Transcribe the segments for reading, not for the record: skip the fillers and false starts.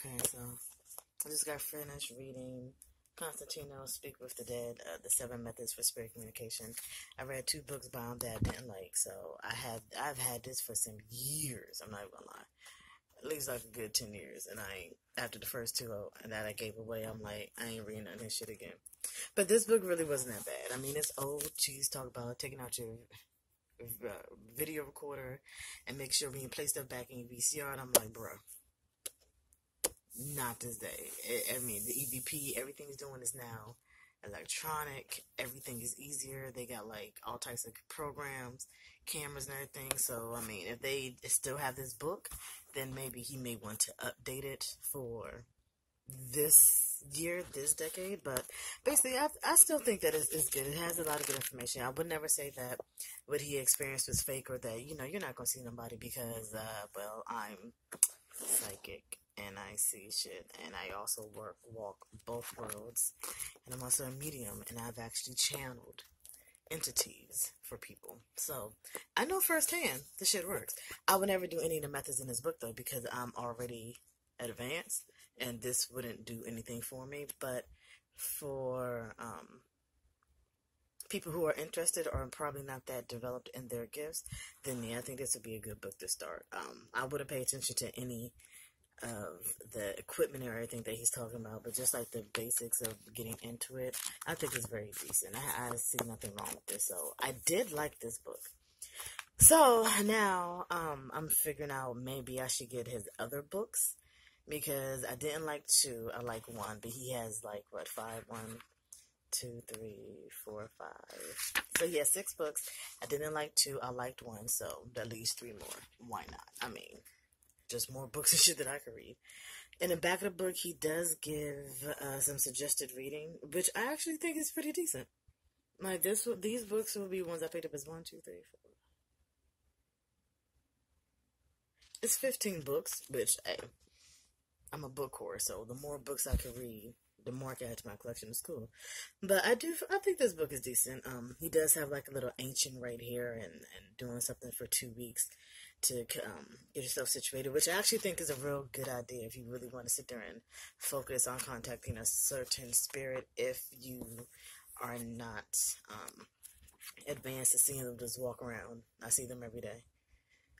Okay, so I just got finished reading Konstantinos, Speak with the Dead, The Seven Methods for Spirit Communication. I read 2 books by him that I didn't like, so I've had this for some years. I'm not even gonna lie, at least like a good 10 years. And after the first 2 that I gave away, I'm like, I ain't reading this shit again. But this book really wasn't that bad. I mean, it's old. She's talking about taking out your video recorder and make sure when you play stuff back in your VCR. And I'm like, bro, not this day. I mean, the EVP, everything's doing is now electronic. Everything is easier. They got like all types of programs, cameras and everything. So, I mean, if they still have this book, then maybe he may want to update it for this year, this decade. But basically, I still think that it's good. It has a lot of good information. I would never say that what he experienced was fake, or that, you know, you're not going to see nobody because, well, I'm psychic and I see shit, and I also walk both worlds, and I'm also a medium, and I've actually channeled entities for people. So I know firsthand the shit works. I would never do any of the methods in this book though, because I'm already advanced and this wouldn't do anything for me. But for people who are interested or probably not that developed in their gifts, then yeah, I think this would be a good book to start. I wouldn't pay attention to any of the equipment or everything that he's talking about, but just like the basics of getting into it, I think it's very decent. I see nothing wrong with this, so I did like this book. So now I'm figuring out maybe I should get his other books, because I didn't like 2. I like 1, but he has like what, 5? 1, 2, 3, 4, 5. So he has 6 books. I didn't like 2. I liked 1, so that leaves 3 more. Why not? I mean, just more books and shit that I could read. In the back of the book, he does give some suggested reading, which I actually think is pretty decent. Like these books will be ones I picked up as 1, 2, 3, 4. It's 15 books, which, hey, I'm a book whore, so the more books I can read, the more I can add to my collection. Is cool. But I think this book is decent. He does have like a little ancient right here, and doing something for 2 weeks to get yourself situated, which I actually think is a real good idea if you really want to sit there and focus on contacting a certain spirit. If you are not advanced to seeing them just walk around, I see them every day.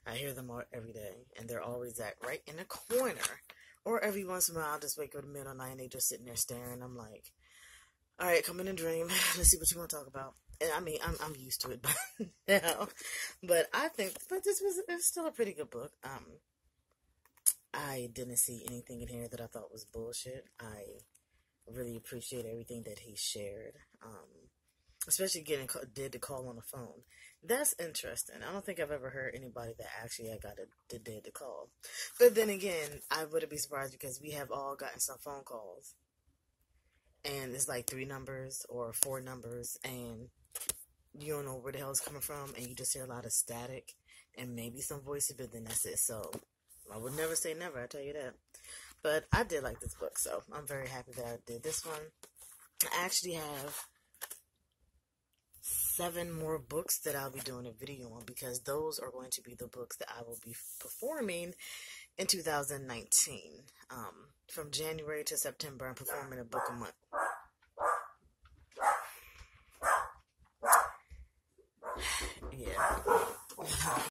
I hear them every day, and they're always right in the corner. Or every once in a while, I'll just wake up in the middle of the night and they just sitting there staring. I'm like, all right, come in and dream. Let's see what you want to talk about. And I mean, I'm used to it by now. But I think, it's still a pretty good book. I didn't see anything in here that I thought was bullshit. I really appreciate everything that he shared. Especially did the call on the phone. That's interesting. I don't think I've ever heard anybody that actually did the call. But then again, I wouldn't be surprised, because we have all gotten some phone calls, and it's like 3 numbers or 4 numbers, and you don't know where the hell it's coming from, and you just hear a lot of static and maybe some voices, but then that's it. So I would never say never, I tell you that. But I did like this book, so I'm very happy that I did this one. I actually have 7 more books that I'll be doing a video on, because those are going to be the books that I will be performing in 2019. From January to September, I'm performing a book a month. Yeah.